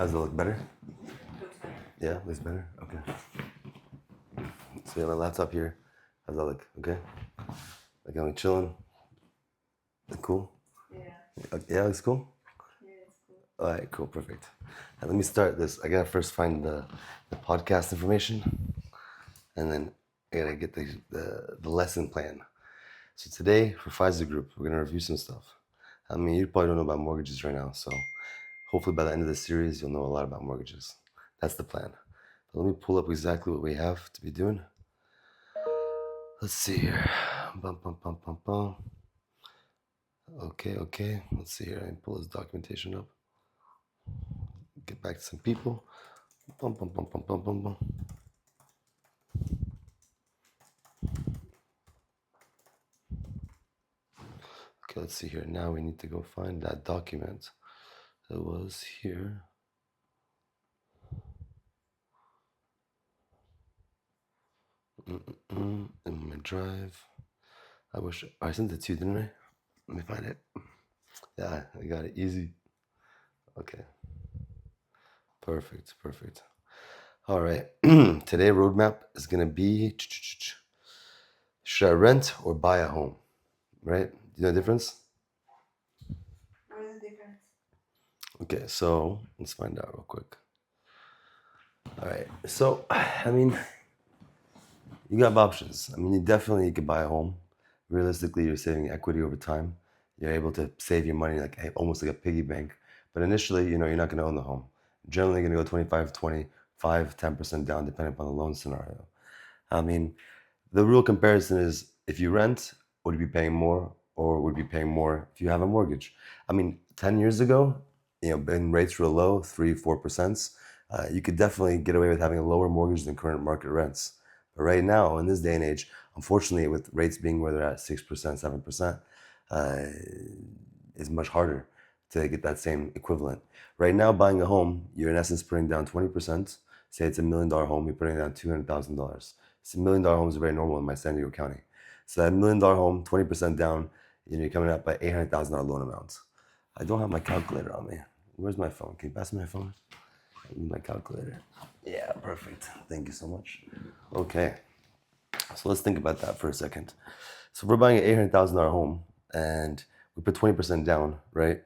How's it look better? Yeah, looks better. Okay. So we have my laptop here. How's that look? Okay. Like I'm chilling. Cool. Yeah, looks cool. All right, cool, perfect. And let me start this. I gotta first find the podcast information, and then I gotta get the lesson plan. So today for Pfizer Group, we're gonna review some stuff. I mean, you probably don't know about mortgages right now, so hopefully by the end of the series, you'll know a lot about mortgages. That's the plan. But let me pull up exactly what we have to be doing. Let's see here. Bum, bum, bum, bum, bum. Okay. Let's see here. I can pull this documentation up. Get back to some people. Bum, bum, bum, bum, bum, bum, bum. Okay, let's see here. Now we need to go find that document that was here. In my drive. I wish I sent it to you, didn't I? Let me find it. Yeah, I got it. Easy. Okay. Perfect. All right. Today roadmap is gonna be: should I rent or buy a home? Right? You know the difference? What is the difference? Okay, so let's find out real quick. All right. So I mean, you got options. I mean, you could buy a home. Realistically, you're saving equity over time. You're able to save your money like almost like a piggy bank. But initially, you're not going to own the home. Generally, going to go 25, 25, 10% down, depending upon the loan scenario. I mean, the real comparison is if you rent, would you be paying more or would you be paying more if you have a mortgage? I mean, 10 years ago, when rates were low, 3, 4%, you could definitely get away with having a lower mortgage than current market rents. But right now, in this day and age, unfortunately, with rates being where they're at 6%, 7%, it's much harder to get that same equivalent. Right now, buying a home, you're in essence putting down 20%. Say it's $1 million home, you're putting down $200,000. So $1 million homes are very normal in my San Diego County. So that $1 million home, 20% down, you're coming up by $800,000 loan amount. I don't have my calculator on me. Where's my phone? Can you pass me my phone? I need my calculator. Yeah, perfect. Thank you so much. Okay. So let's think about that for a second. So we're buying an $800,000 home and we put 20% down, right?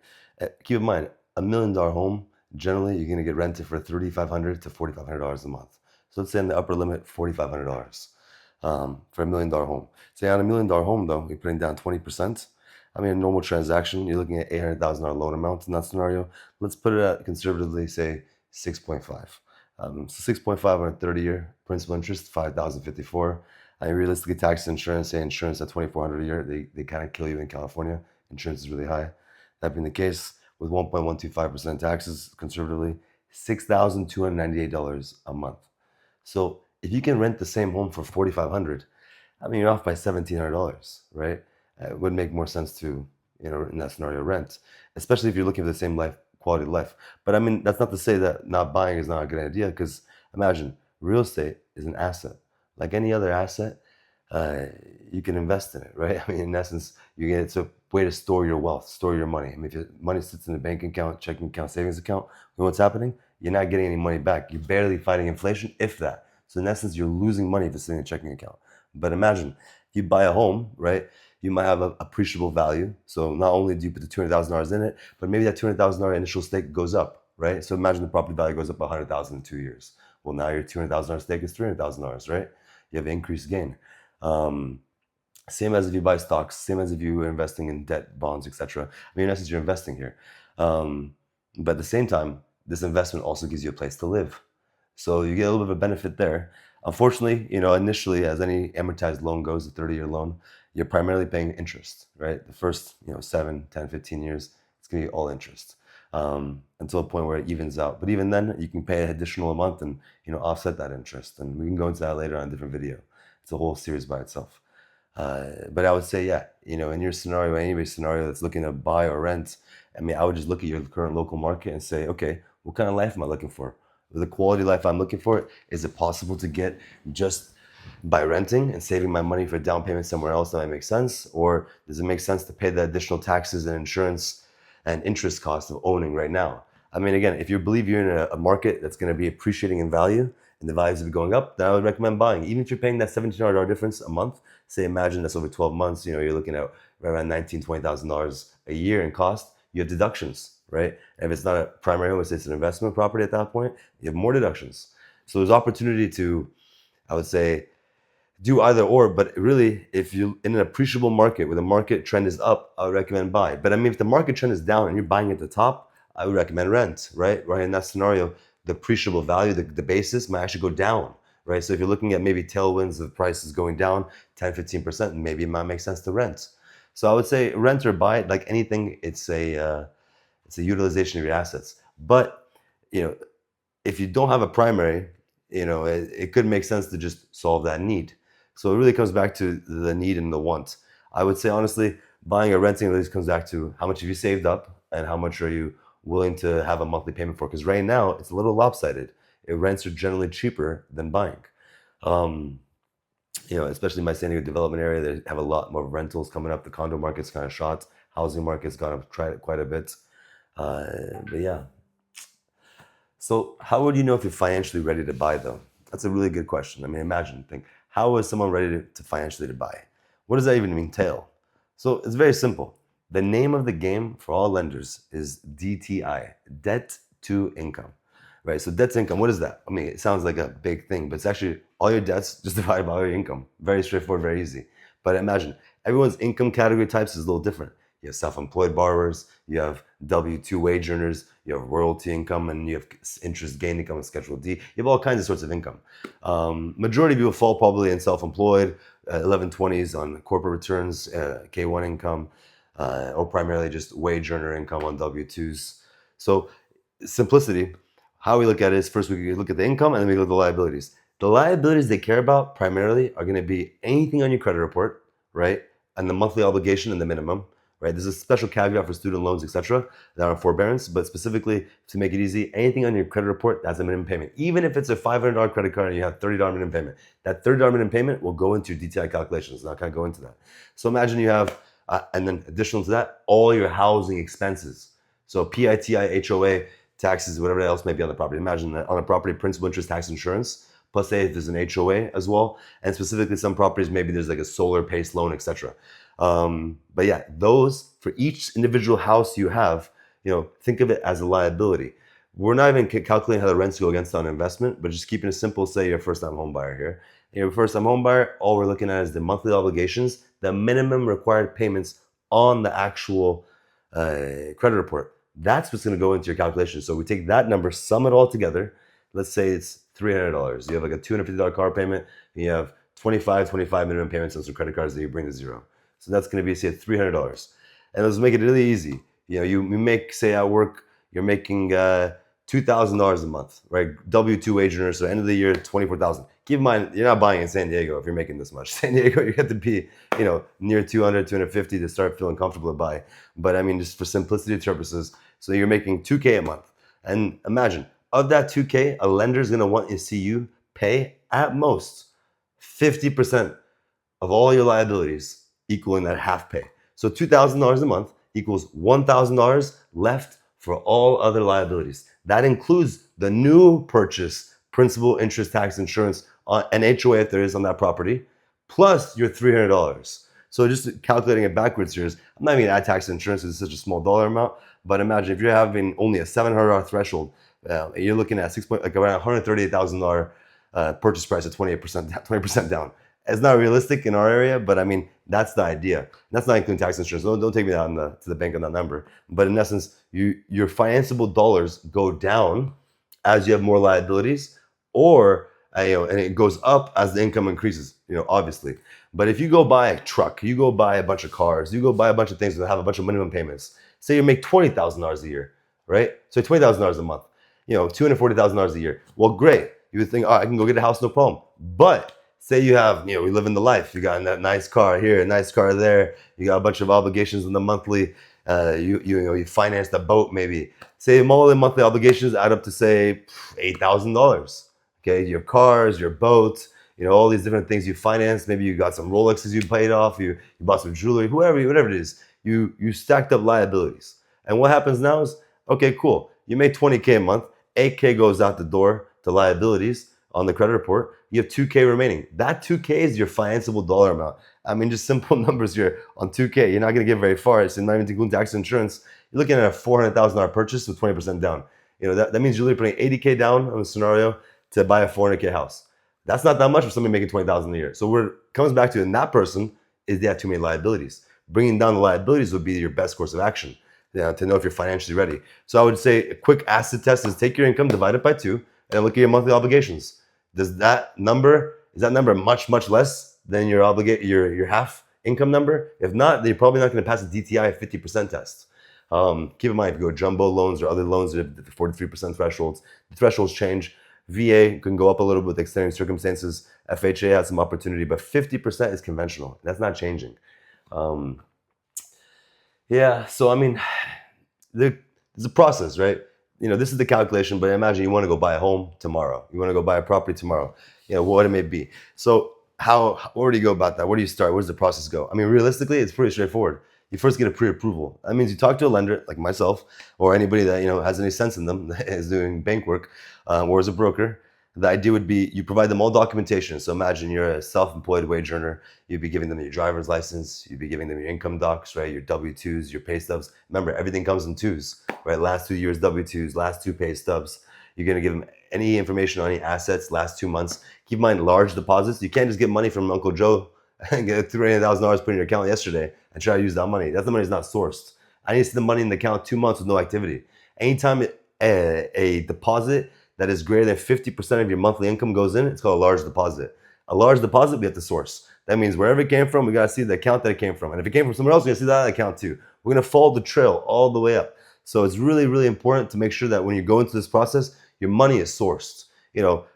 Keep in mind, $1 million home, generally you're going to get rented for $3,500 to $4,500 a month. So let's say in the upper limit, $4,500 for $1 million home. Say on $1 million home though, you're putting down 20%. I mean, a normal transaction, you're looking at $800,000 loan amount in that scenario. Let's put it at conservatively, say 6.5. So 6.5 on a 30-year principal interest, 5,054. I mean, realistically, tax insurance, say insurance at 2,400 a year, they kind of kill you in California. Insurance is really high. That being the case, with 1.125% taxes, conservatively, $6,298 a month. So if you can rent the same home for $4,500, I mean, you're off by $1,700, right? It would make more sense to, in that scenario, rent, especially if you're looking for the same quality of life. But I mean, that's not to say that not buying is not a good idea, because imagine real estate is an asset. Like any other asset, you can invest in it, right? I mean, in essence, it's a way to store your wealth, store your money. I mean, if your money sits in a bank account, checking account, savings account, you know what's happening? You're not getting any money back. You're barely fighting inflation, if that. So in essence, you're losing money if it's sitting in a checking account. But imagine you buy a home, right? You might have an appreciable value. So not only do you put the $200,000 in it, but maybe that $200,000 initial stake goes up, right? So imagine the property value goes up $100,000 in 2 years. Well, now your $200,000 stake is $300,000, right? You have increased gain. Same as if you buy stocks, same as if you were investing in debt, bonds, etc. I mean, in essence, you're investing here. But at the same time, this investment also gives you a place to live. So you get a little bit of a benefit there. Unfortunately, initially, as any amortized loan goes, a 30-year loan, you're primarily paying interest, right? The first, 7, 10, 15 years, it's going to be all interest until a point where it evens out. But even then, you can pay an additional a month and, offset that interest. And we can go into that later on a different video. It's a whole series by itself. But I would say, yeah, in your scenario, anybody's scenario that's looking to buy or rent, I mean, I would just look at your current local market and say, okay, what kind of life am I looking for? The quality of life I'm looking for, is it possible to get just by renting and saving my money for a down payment somewhere else that might make sense? Or does it make sense to pay the additional taxes and insurance and interest costs of owning right now? I mean, again, if you believe you're in a market that's going to be appreciating in value and the values will be going up, then I would recommend buying. Even if you're paying that $1,700 difference a month, say imagine that's over 12 months, you're looking at right around $19,000, $20,000 a year in cost. You have deductions, right? And if it's not a primary home, it's an investment property at that point, you have more deductions. So there's opportunity to, I would say, do either or, but really, if you're in an appreciable market where the market trend is up, I would recommend buy. But I mean, if the market trend is down and you're buying at the top, I would recommend rent, right? Right in that scenario, the appreciable value, the basis might actually go down, right? So if you're looking at maybe tailwinds of prices going down 10, 15%, maybe it might make sense to rent. So I would say rent or buy. Like anything, it's a utilization of your assets. But you know, if you don't have a primary, it could make sense to just solve that need. So it really comes back to the need and the want. I would say honestly, buying or renting really comes back to how much have you saved up and how much are you willing to have a monthly payment for. Because right now it's a little lopsided. Rents are generally cheaper than buying. Um, Especially in my San Diego development area, they have a lot more rentals coming up. The condo market's kind of shot. Housing market's gone up quite a bit. But yeah, so how would you know if you're financially ready to buy though? That's a really good question. I mean, think, how is someone ready to financially to buy? What does that even entail? So it's very simple. The name of the game for all lenders is DTI, debt to income, right? So debt to income, what is that? I mean, it sounds like a big thing, but it's actually all your debts just divided by all your income. Very straightforward, very easy. But imagine everyone's income category types is a little different. You have self-employed borrowers, you have W-2 wage earners, you have royalty income, and you have interest gain income and Schedule D. You have all kinds of sorts of income. Majority of people fall probably in self-employed, 1120s on corporate returns, K1 income, or primarily just wage earner income on W-2s. So simplicity, how we look at it is first we look at the income and then we look at the liabilities. The liabilities they care about primarily are going to be anything on your credit report, right? And the monthly obligation and the minimum, right? There's a special caveat for student loans, etc., that are forbearance, but specifically to make it easy, anything on your credit report that's a minimum payment. Even if it's a $500 credit card and you have $30 minimum payment, that $30 minimum payment will go into your DTI calculations. And I'll kind of go into that. So imagine you have, and then additional to that, all your housing expenses. So PITI, HOA, taxes, whatever else may be on the property. Imagine that on a property, principal, interest, tax, insurance, plus say if there's an HOA as well, and specifically some properties, maybe there's like a solar PACE loan, etc. But yeah, those for each individual house you have, think of it as a liability. We're not even calculating how the rents go against on investment, but just keeping it simple. Say you're a first-time home buyer here. You're a first-time home buyer. All we're looking at is the monthly obligations, the minimum required payments on the actual credit report. That's what's going to go into your calculation. So we take that number, sum it all together. Let's say it's $300. You have like a $250 car payment. You have 25 minimum payments on some credit cards that you bring to zero. So that's going to be, say, $300. And let's make it really easy. You make, say, at work, you're making $2,000 a month, right? W-2 wage earner. So end of the year, $24,000. Keep in mind, you're not buying in San Diego if you're making this much. San Diego, you have to be, near 200, 250 to start feeling comfortable to buy. But I mean, just for simplicity purposes, so you're making $2K a month. And imagine, of that $2K, a lender is going to want to see you pay at most 50% of all your liabilities, equaling that half pay. So $2,000 a month equals $1,000 left for all other liabilities. That includes the new purchase, principal, interest, tax, insurance, and HOA if there is on that property, plus your $300. So just calculating it backwards here is, I'm not even gonna add tax and insurance because it's such a small dollar amount, but imagine if you're having only a $700 threshold, you're looking at around $138,000 purchase price at 20% down. It's not realistic in our area, but I mean, that's the idea. That's not including tax insurance. Don't take me down to the bank on that number. But in essence, your financeable dollars go down as you have more liabilities, or and it goes up as the income increases. Obviously. But if you go buy a truck, you go buy a bunch of cars, you go buy a bunch of things that have a bunch of minimum payments. Say you make $20,000 a year, right? So $20,000 a month. $240,000 a year. Well, great. You would think, oh, I can go get a house, no problem. But say you have, we live in the life. You got that nice car here, a nice car there. You got a bunch of obligations in the monthly. You finance the boat maybe. Say all the monthly obligations add up to say $8,000. Okay, your cars, your boat, all these different things you finance. Maybe you got some Rolexes you paid off. You bought some jewelry, whatever it is. You stacked up liabilities. And what happens now is Okay, cool. You made 20K a month. 8K goes out the door to liabilities on the credit report. You have 2K remaining. That 2K is your financeable dollar amount. I mean, just simple numbers here on 2K. You're not going to get very far. It's not even including tax and insurance. You're looking at a $400,000 purchase with 20% down. That means you're really putting 80K down on the scenario to buy a 400K house. That's not that much for somebody making 20,000 a year. So where it comes back to in that person is they have too many liabilities. Bringing down the liabilities would be your best course of action, to know if you're financially ready. So I would say a quick acid test is take your income, divide it by 2, and look at your monthly obligations. Is that number much less than your half income number? If not, then you're probably not going to pass a DTI 50% test. Keep in mind, if you go jumbo loans or other loans that have the 43% thresholds, the thresholds change. VA can go up a little bit with extenuating circumstances. FHA has some opportunity, but 50% is conventional. That's not changing. Yeah, so I mean, there's a process, right? This is the calculation, but imagine you want to go buy a home tomorrow. You want to go buy a property tomorrow, what it may be. So where do you go about that? Where do you start? Where does the process go? I mean, realistically, it's pretty straightforward. You first get a pre-approval. That means you talk to a lender like myself or anybody that has any sense in them that is doing bank work, or as a broker. The idea would be you provide them all documentation. So imagine you're a self-employed wage earner. You'd be giving them your driver's license. You'd be giving them your income docs, right? Your W-2s, your pay stubs. Remember, everything comes in twos, right? Last 2 years W-2s, last 2 pay stubs. You're going to give them any information on any assets last 2 months. Keep in mind, large deposits. You can't just get money from Uncle Joe and get $300,000 put in your account yesterday and try to use that money. That money is not sourced. I need to see the money in the account 2 months with no activity. Anytime a deposit that is greater than 50% of your monthly income goes in, it's called a large deposit. A large deposit, we have to source. That means wherever it came from, we got to see the account that it came from. And if it came from somewhere else, we got to see that account too. We're going to follow the trail all the way up. So it's really, really important to make sure that when you go into this process, your money is sourced.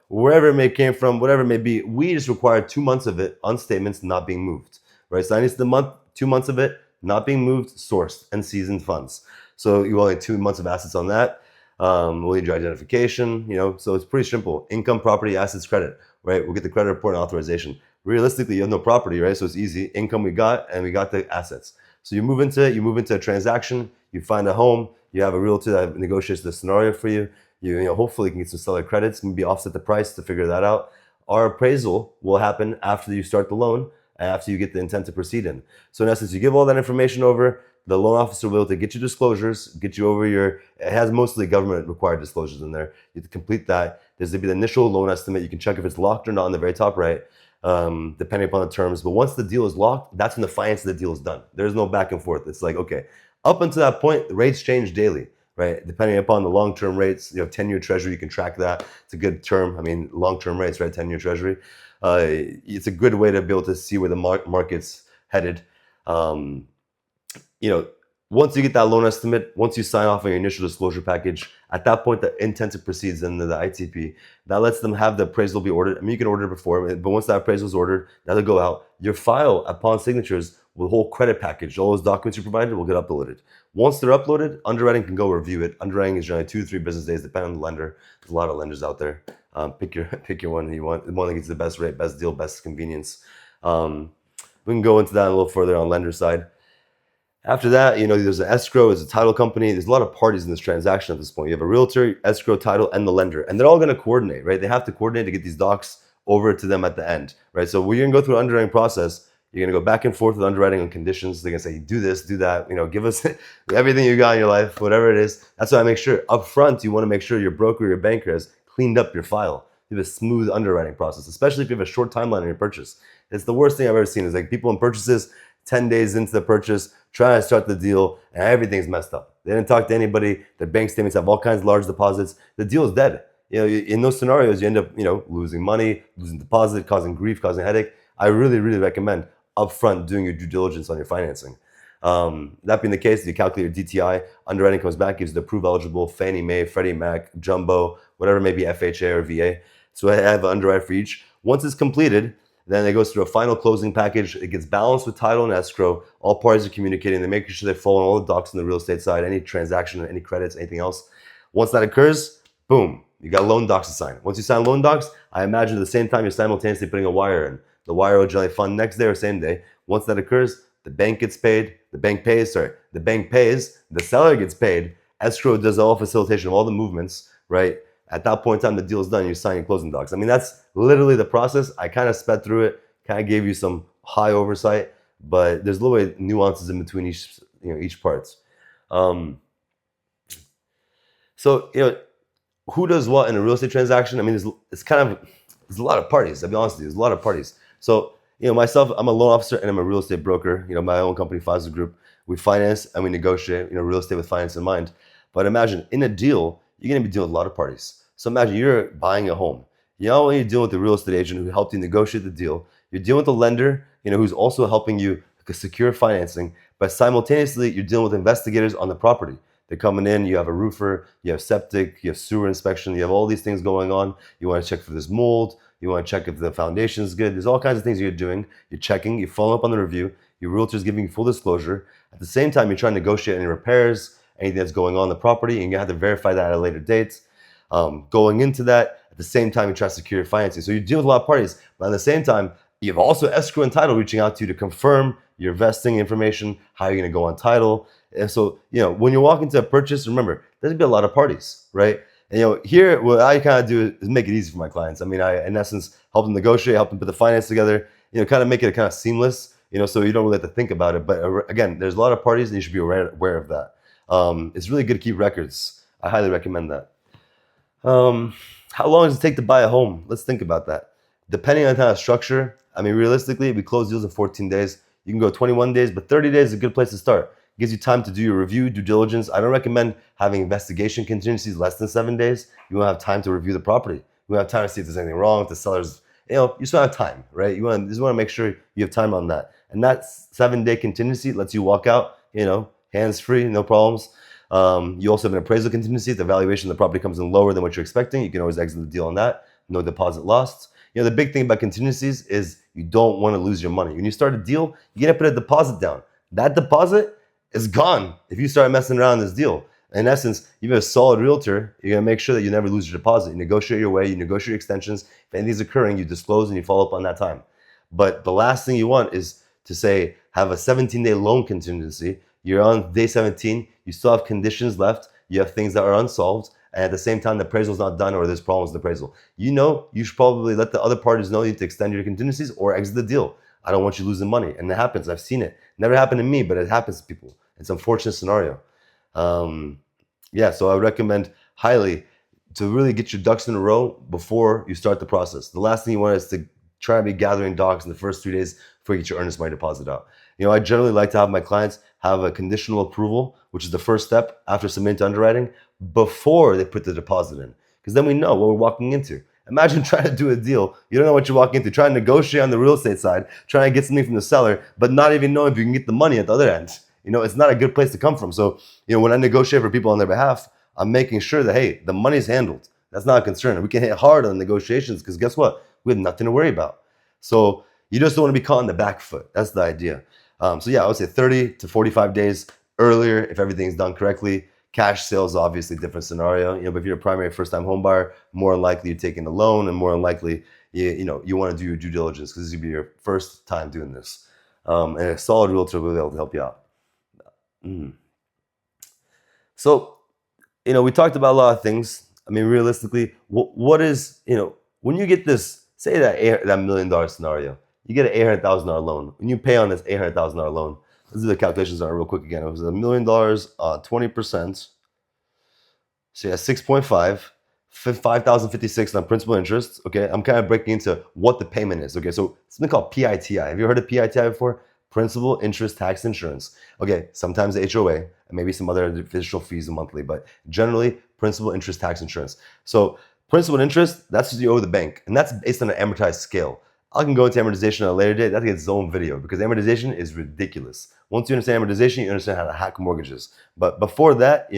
Wherever it may came from, whatever it may be, we just require 2 months of it on statements not being moved, right? So I need 2 months of it not being moved, sourced, and seasoned funds. So you only 2 months of assets on that. We'll need your identification, so it's pretty simple. Income, property, assets, credit, right? We'll get the credit report and authorization. Realistically, you have no property, right? So it's easy. Income we got, and we got the assets. So you move into a transaction, you find a home, you have a realtor that negotiates the scenario for you. You hopefully can get some seller credits, maybe offset the price to figure that out. Our appraisal will happen after you start the loan, after you get the intent to proceed in. So in essence, you give all that information over, the loan officer will be able to get you disclosures, get you over it has mostly government required disclosures in there. You have to complete that. There's going to be the initial loan estimate. You can check if it's locked or not on the very top right, depending upon the terms. But once the deal is locked, that's when the finance of the deal is done. There's no back and forth. It's like, okay, up until that point, the rates change daily, right? Depending upon the long-term rates, 10-year treasury, you can track that. It's a good term. I mean, long-term rates, right? 10-year treasury. It's a good way to be able to see where the market's headed. Once you get that loan estimate, once you sign off on your initial disclosure package, at that point, the intent to proceed into the ITP. That lets them have the appraisal be ordered. I mean, you can order it before, but once that appraisal is ordered, that'll go out. Your file, upon signatures, with the whole credit package, all those documents you provided will get uploaded. Once they're uploaded, underwriting can go review it. Underwriting is generally 2 to 3 business days, depending on the lender. There's a lot of lenders out there. Pick your one you want, the one that gets the best rate, best deal, best convenience. We can go into that a little further on lender side. After that, there's an escrow, there's a title company. There's a lot of parties in this transaction at this point. You have a realtor, escrow, title, and the lender. And they're all going to coordinate, right? They have to coordinate to get these docs over to them at the end, right? So we're going to go through an underwriting process. You're going to go back and forth with underwriting on conditions. They're going to say, do this, do that, give us everything you got in your life, whatever it is. That's why I make sure up front, you want to make sure your broker or your banker has cleaned up your file. You have a smooth underwriting process, especially if you have a short timeline on your purchase. It's the worst thing I've ever seen is like people in purchases, 10 days into the purchase, trying to start the deal, and everything's messed up. They didn't talk to anybody. Their bank statements have all kinds of large deposits. The deal is dead. In those scenarios, you end up, losing money, losing deposit, causing grief, causing headache. I really, really recommend upfront doing your due diligence on your financing. That being the case, you calculate your DTI, underwriting comes back, gives you the approved eligible Fannie Mae, Freddie Mac, Jumbo, whatever may be FHA or VA. So I have an underwrite for each. Once it's completed, then it goes through a final closing package. It gets balanced with title and escrow. All parties are communicating. They're making sure they're following all the docs on the real estate side, any transaction, any credits, anything else. Once that occurs, boom, you got loan docs to sign. Once you sign loan docs, I imagine at the same time you're simultaneously putting a wire in. The wire will generally fund next day or same day. Once that occurs, the bank gets paid. The bank pays, the seller gets paid, Escrow does all facilitation of all the movements, right? At that point in time, the deal is done. You're signing closing docs. I mean, that's literally the process. I kind of sped through it, kind of gave you some high oversight, but there's little nuances in between each parts. Um, so who does what in a real estate transaction? I mean, there's a lot of parties. I'll be honest with you, there's a lot of parties. So myself, I'm a loan officer and I'm a real estate broker. My own company, Faza Group. We finance and we negotiate. Real estate with finance in mind. But imagine in a deal, you're going to be dealing with a lot of parties. So imagine you're buying a home. When you're dealing with the real estate agent who helped you negotiate the deal, you're dealing with the lender, who's also helping you secure financing. But simultaneously, you're dealing with investigators on the property. They're coming in, you have a roofer, you have septic, you have sewer inspection, you have all these things going on. You want to check for this mold, you want to check if the foundation is good. There's all kinds of things you're doing. You're checking, you're following up on the review, your realtor's giving you full disclosure. At the same time, you're trying to negotiate any repairs, anything that's going on in the property, and you have to verify that at a later date. Going into that, at the same time, you try to secure your financing. So you deal with a lot of parties, but at the same time, you have also escrow and title reaching out to you to confirm your vesting information, how you're going to go on title. And so, when you walk into a purchase, remember, there's going to be a lot of parties, right? And, here, what I kind of do is make it easy for my clients. I mean, I, in essence, help them negotiate, help them put the finance together, kind of make it kind of seamless, so you don't really have to think about it. But again, there's a lot of parties and you should be aware of that. It's really good to keep records. I highly recommend that. How long does it take to buy a home? Let's think about that. Depending on kind of structure, I mean, realistically, we close deals in 14 days. You can go 21 days, but 30 days is a good place to start. It gives you time to do your review, due diligence. I don't recommend having investigation contingencies less than 7 days. You won't have time to review the property. You won't have time to see if there's anything wrong with the sellers. You still have time, right? You just want to make sure you have time on that. And that 7-day contingency lets you walk out, hands free, no problems. You also have an appraisal contingency. If the valuation of the property comes in lower than what you're expecting, you can always exit the deal on that. No deposit lost. The big thing about contingencies is you don't want to lose your money. When you start a deal, you got to put a deposit down. That deposit is gone if you start messing around this deal. In essence, you have a solid realtor, you're going to make sure that you never lose your deposit. You negotiate your way, you negotiate your extensions. If anything's occurring, you disclose and you follow up on that time. But the last thing you want is to say, have a 17-day loan contingency. You're on day 17, you still have conditions left, you have things that are unsolved, and at the same time, the appraisal is not done or there's problems with the appraisal. You should probably let the other parties know you need to extend your contingencies or exit the deal. I don't want you losing money. And it happens. I've seen it. Never happened to me, but it happens to people. It's an unfortunate scenario. So I would recommend highly to really get your ducks in a row before you start the process. The last thing you want is to try and be gathering docs in the first 3 days before you get your earnest money deposit out. I generally like to have my clients have a conditional approval, which is the first step after submitting to underwriting, before they put the deposit in. Because then we know what we're walking into. Imagine trying to do a deal. You don't know what you're walking into. Trying to negotiate on the real estate side, trying to get something from the seller, but not even knowing if you can get the money at the other end. It's not a good place to come from. So, when I negotiate for people on their behalf, I'm making sure that, hey, the money's handled. That's not a concern. We can hit hard on negotiations because guess what? We have nothing to worry about. So you just don't want to be caught in the back foot. That's the idea. I would say 30 to 45 days earlier if everything's done correctly. Cash sales, obviously, different scenario. But if you're a primary first-time home buyer, more than likely you're taking a loan, and more than likely you want to do your due diligence because this will be your first time doing this. And a solid realtor will be able to help you out. So, we talked about a lot of things. I mean, realistically, what is, when you get this, say that $1 million scenario, you get an $800,000 loan. When you pay on this $800,000 loan, let's do the calculations on it real quick again. It was $1 million, 20%. So yeah, 6.5, 5,056 on principal interest. Okay, I'm kind of breaking into what the payment is. Okay, so something called PITI. Have you heard of PITI before? Principal, interest, tax, insurance. Okay, sometimes the HOA and maybe some other additional fees monthly, but generally principal, interest, tax, insurance. So principal and interest, that's what you owe the bank, and that's based on an amortized scale. I can go into amortization at a later date. That gets its own video because amortization is ridiculous. Once you understand amortization, you understand how to hack mortgages. But before that,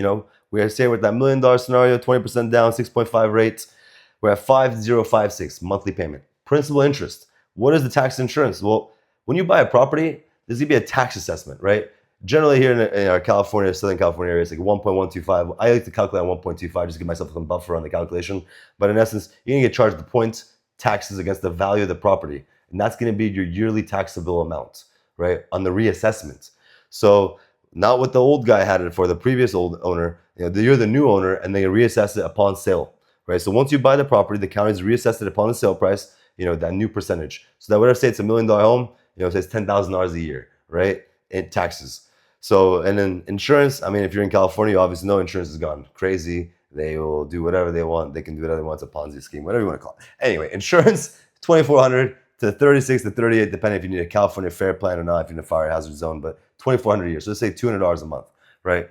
we are saying with that $1 million scenario, 20% down, 6.5 rates, we're at 5,056 monthly payment. Principal interest. What is the tax insurance? Well, when you buy a property, there's gonna be a tax assessment, right? Generally here in our California, Southern California area, it's like 1.125. I like to calculate on 1.25 just to give myself some buffer on the calculation. But in essence, you're gonna get charged the points taxes against the value of the property. And that's gonna be your yearly taxable amount, right? On the reassessment. So not what the old guy had it for, the previous old owner. You're the new owner, and they reassess it upon sale, right? So once you buy the property, the counties reassess it upon the sale price, that new percentage. So that whatever, say it's $1 million home, say it's $10,000 a year, right? In taxes. So, and then insurance, I mean, if you're in California, you obviously know insurance has gone crazy. They will do whatever they want. They can do whatever they want. It's a Ponzi scheme, whatever you want to call it. Anyway, insurance, 2,400 to 36 to 38, depending if you need a California fair plan or not, if you're in a fire hazard zone, but 2,400 a year. So let's say $200 a month, right?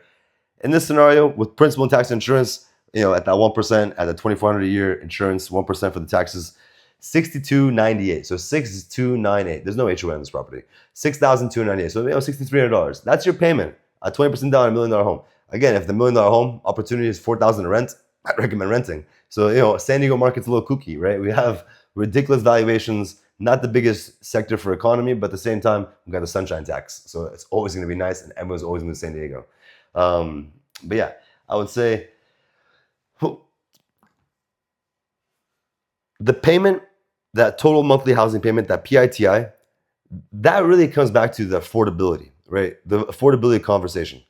In this scenario, with principal and tax insurance, at that 1%, at the 2,400 a year insurance, 1% for the taxes, 6298. So 6298. There's no HOA on this property. 6,298. So $6,300. That's your payment at 20% down on $1 million home. Again, if the $1 million home opportunity is $4,000 to rent, I'd recommend renting. So San Diego market's a little kooky, right? We have ridiculous valuations, not the biggest sector for economy, but at the same time, we've got the sunshine tax. So it's always going to be nice, and everyone's always moving to San Diego. But yeah, I would say the payment, that total monthly housing payment, that PITI, that really comes back to the affordability, right? The affordability conversation.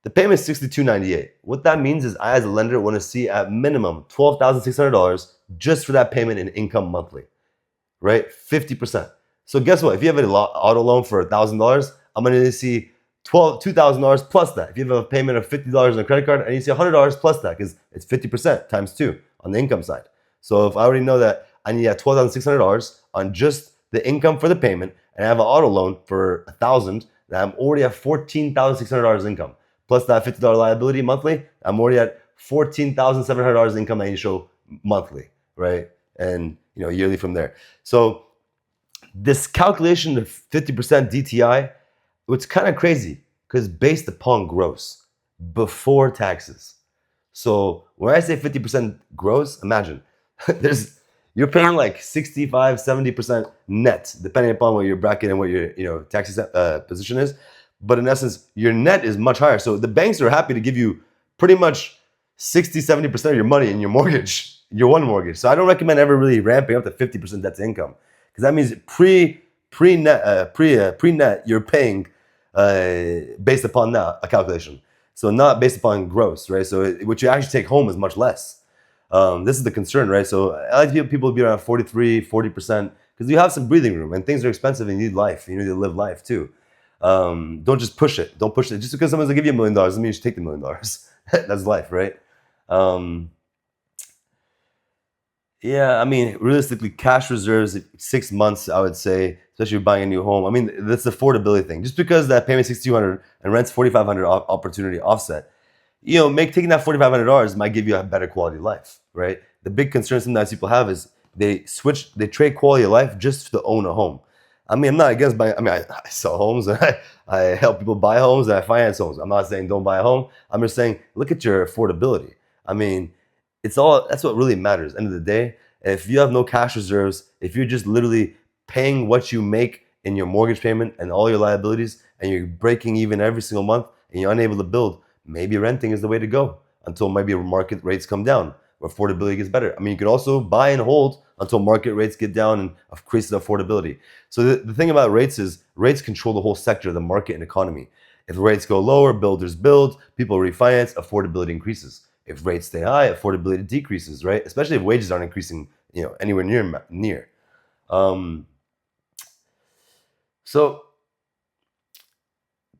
The payment is $6,298. What that means is I, as a lender, want to see at minimum $12,600 just for that payment in income monthly, right? 50%. So guess what? If you have an auto loan for $1,000, I'm going to see $2,000 plus that. If you have a payment of $50 on a credit card, I need to see $100 plus that, because it's 50% times 2 on the income side. So if I already know that I need $12,600 on just the income for the payment, and I have an auto loan for $1,000, then I'm already at $14,600 income. Plus that $50 liability monthly, I'm already at $14,700 income that you show monthly, right? And yearly from there. So this calculation of 50% DTI, it's kind of crazy because based upon gross before taxes. So when I say 50% gross, imagine you're paying like 65, 70% net, depending upon what your bracket and what your tax position is. But in essence, your net is much higher. So the banks are happy to give you pretty much 60, 70% of your money in your mortgage, your one mortgage. So I don't recommend ever really ramping up to 50% debt to income, because that means pre-net you're paying based upon that a calculation. So not based upon gross, right? So what you actually take home is much less. This is the concern, right? So I like people to be around 43, 40%, because you have some breathing room, and things are expensive and you need life. You need to live life too. Don't just push it. Don't push it. Just because someone's gonna give you $1 million doesn't mean you should take the $1 million. That's life, right? Yeah, I mean, realistically, cash reserves, 6 months, I would say, especially if you're buying a new home. I mean, that's the affordability thing. Just because that payment is $6,200 and rent's $4,500 opportunity offset, taking that $4,500 might give you a better quality of life, right? The big concern sometimes people have is they trade quality of life just to own a home. I mean, I'm not against buying. I mean, I sell homes, and I help people buy homes, and I finance homes. I'm not saying don't buy a home. I'm just saying look at your affordability. I mean, that's what really matters. End of the day, if you have no cash reserves, if you're just literally paying what you make in your mortgage payment and all your liabilities, and you're breaking even every single month, and you're unable to build, maybe renting is the way to go until maybe market rates come down, or affordability gets better. I mean, you can also buy and hold until market rates get down and increase the affordability. So the thing about rates is rates control the whole sector of the market and economy. If rates go lower, builders build, people refinance, affordability increases. If rates stay high, affordability decreases, right? Especially if wages aren't increasing, anywhere near. So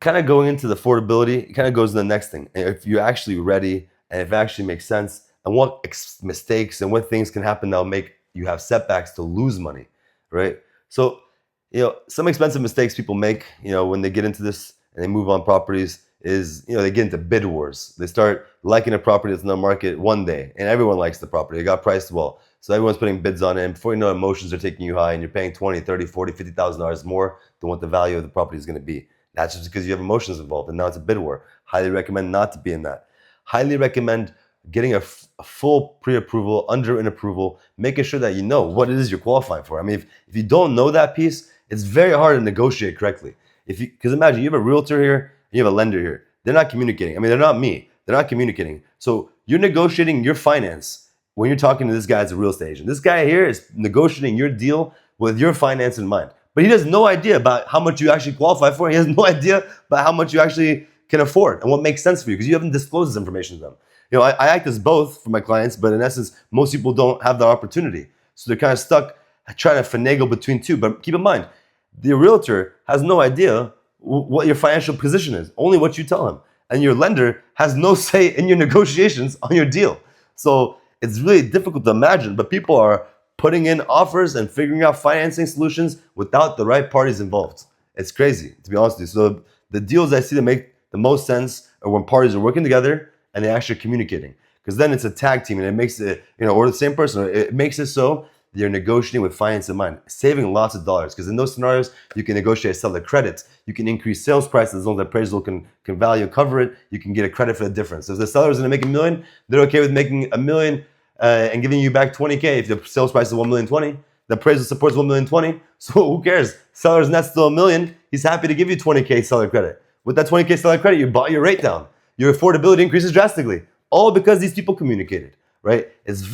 kind of going into the affordability, it kind of goes to the next thing. If you're actually ready, and if it actually makes sense, and what mistakes and what things can happen that'll make you have setbacks to lose money, right? So, some expensive mistakes people make, when they get into this and they move on properties is, they get into bid wars. They start liking a property that's in the market one day, and everyone likes the property. It got priced well. So everyone's putting bids on it, and before you know, emotions are taking you high, and you're paying $20, $30, $40, $50,000 more than what the value of the property is going to be. That's just because you have emotions involved, and now it's a bid war. Highly recommend not to be in that. Highly recommend getting a full pre-approval, underwritten approval, making sure that you know what it is you're qualifying for. I mean, if you don't know that piece, it's very hard to negotiate correctly. Because imagine you have a realtor here, and you have a lender here. They're not communicating. I mean, they're not me. They're not communicating. So you're negotiating your finance when you're talking to this guy as a real estate agent. This guy here is negotiating your deal with your finance in mind. But he has no idea about how much you actually qualify for. He has no idea about how much you actually can afford and what makes sense for you, because you haven't disclosed this information to them. I act as both for my clients, but in essence, most people don't have the opportunity. So they're kind of stuck trying to finagle between two. But keep in mind, the realtor has no idea what your financial position is, only what you tell him. And your lender has no say in your negotiations on your deal. So it's really difficult to imagine, but people are putting in offers and figuring out financing solutions without the right parties involved. It's crazy, to be honest with you. So the deals I see that make the most sense are when parties are working together and they're actually communicating. Because then it's a tag team and it makes it, or the same person, it makes it so you're negotiating with finance in mind, saving lots of dollars. Because in those scenarios, you can negotiate seller credits. You can increase sales prices as long as the appraisal can value cover it. You can get a credit for the difference. So if the seller is going to make $1 million, they're okay with making $1 million and giving you back $20K. If the sales price is $1,020,000, the appraisal supports $1,020,000. So who cares? Seller's net still $1 million. He's happy to give you $20K seller credit. With that $20K seller credit, you bought your rate down. Your affordability increases drastically, all because these people communicated, right? It's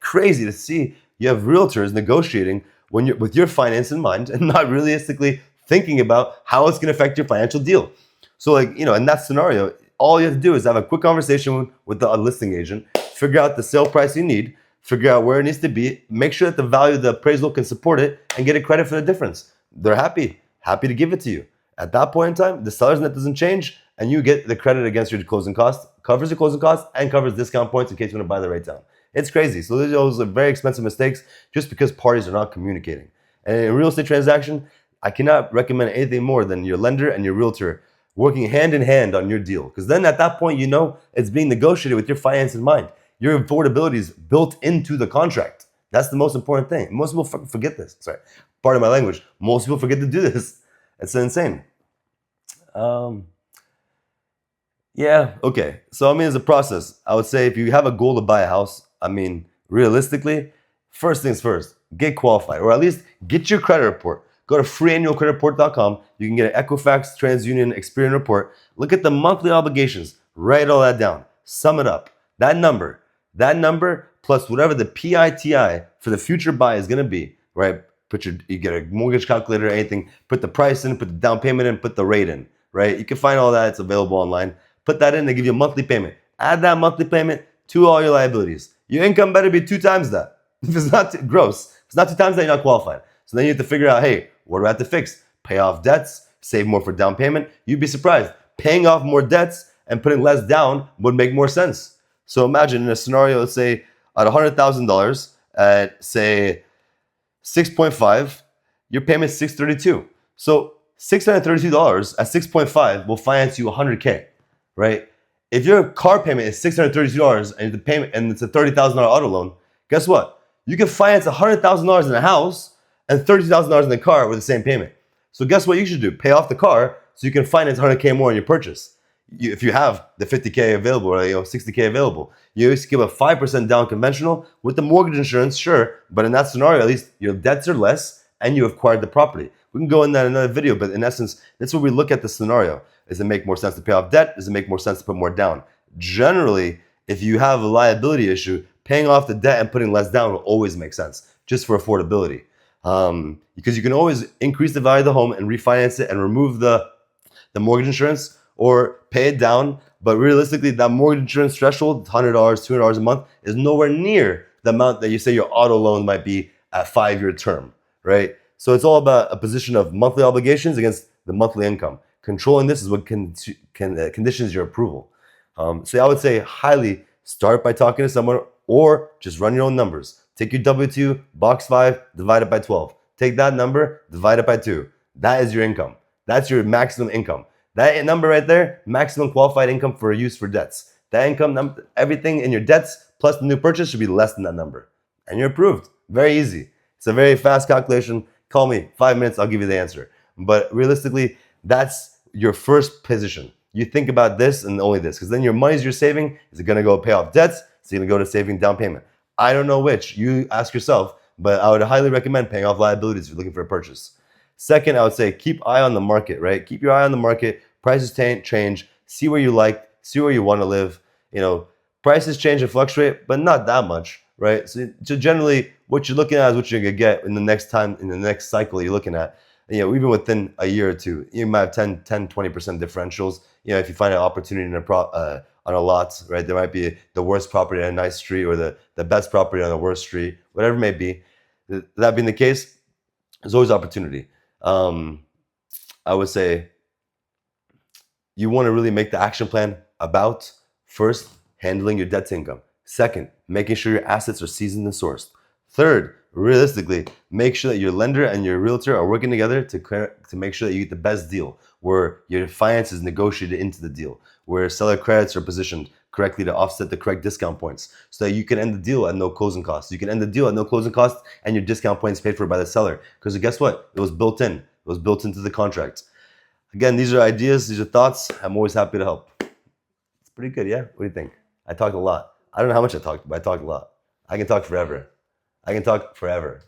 crazy to see you have realtors negotiating with your finance in mind and not realistically thinking about how it's going to affect your financial deal. So in that scenario, all you have to do is have a quick conversation with the listing agent, figure out the sale price you need, figure out where it needs to be, make sure that the value of the appraisal can support it, and get a credit for the difference. They're happy to give it to you. At that point in time, the seller's net doesn't change, and you get the credit against your closing costs, covers your closing costs, and covers discount points in case you want to buy the rate down. It's crazy. So those are very expensive mistakes just because parties are not communicating. And in a real estate transaction, I cannot recommend anything more than your lender and your realtor working hand in hand on your deal. Because then at that point, it's being negotiated with your finance in mind. Your affordability is built into the contract. That's the most important thing. Most people forget this. Sorry, pardon my language. Most people forget to do this. It's insane. Yeah, okay. So, as a process, I would say if you have a goal to buy a house, realistically, first things first, get qualified, or at least get your credit report. Go to freeannualcreditreport.com. You can get an Equifax, TransUnion, Experian report. Look at the monthly obligations. Write all that down. Sum it up. That number plus whatever the PITI for the future buy is going to be, right? You get a mortgage calculator, anything, put the price in, put the down payment in, put the rate in, right? You can find all that. It's available online. Put that in, they give you a monthly payment. Add that monthly payment to all your liabilities. Your income better be 2 times that. If it's not gross, if it's not 2 times that, you're not qualified. So then you have to figure out, hey, what do I have to fix? Pay off debts, save more for down payment. You'd be surprised. Paying off more debts and putting less down would make more sense. So imagine in a scenario, let's say at $100,000 at say 6.5, your payment is $632. So $632 at 6.5 will finance you $100K, right? If your car payment is $632 and the payment and it's a $30,000 auto loan, guess what? You can finance $100,000 in a house and $30,000 in the car with the same payment. So guess what you should do? Pay off the car so you can finance $100K more on your purchase. If you have the $50K available or $60K available, you always give a 5% down conventional with the mortgage insurance, sure, but in that scenario, at least your debts are less and you acquired the property. We can go in that in another video, but in essence, that's what we look at the scenario. Does it make more sense to pay off debt? Does it make more sense to put more down? Generally, if you have a liability issue, paying off the debt and putting less down will always make sense, just for affordability. Because you can always increase the value of the home and refinance it and remove the mortgage insurance or pay it down. But realistically, that mortgage insurance threshold, $100, $200 a month, is nowhere near the amount that you say your auto loan might be at 5-year term, right? So it's all about a position of monthly obligations against the monthly income. Controlling this is what conditions your approval. So I would say highly start by talking to someone or just run your own numbers. Take your W-2, box 5, divide it by 12. Take that number, divide it by 2. That is your income. That's your maximum income. That number right there, maximum qualified income for use for debts. That income, everything in your debts plus the new purchase should be less than that number. And you're approved. Very easy. It's a very fast calculation. Call me, 5 minutes, I'll give you the answer. But realistically, that's your first position. You think about this and only this, because then your money's you're saving, is it gonna go pay off debts? Is it gonna go to saving down payment? I don't know which, you ask yourself, but I would highly recommend paying off liabilities if you're looking for a purchase. Second, I would say keep eye on the market, right? Keep your eye on the market, prices change, see where you like, see where you wanna live. Prices change and fluctuate, but not that much, right? So generally, what you're looking at is what you're gonna get in the next cycle you're looking at. Even within a year or two, you might have 10, 20% differentials. if you find an opportunity on a lot, right? There might be the worst property on a nice street or the best property on a worst street, whatever it may be. That being the case, there's always opportunity. I would say you want to really make the action plan about first, handling your debt to income. Second, making sure your assets are seasoned and sourced. Third, realistically, make sure that your lender and your realtor are working together to make sure that you get the best deal, where your finance is negotiated into the deal, where seller credits are positioned correctly to offset the correct discount points, so that you can end the deal at no closing costs. You can end the deal at no closing costs, and your discount points paid for by the seller. Because guess what? It was built in. It was built into the contract. Again, these are ideas, these are thoughts. I'm always happy to help. It's pretty good, yeah? What do you think? I talked a lot. I don't know how much I talked, but I talked a lot. I can talk forever. I can talk forever.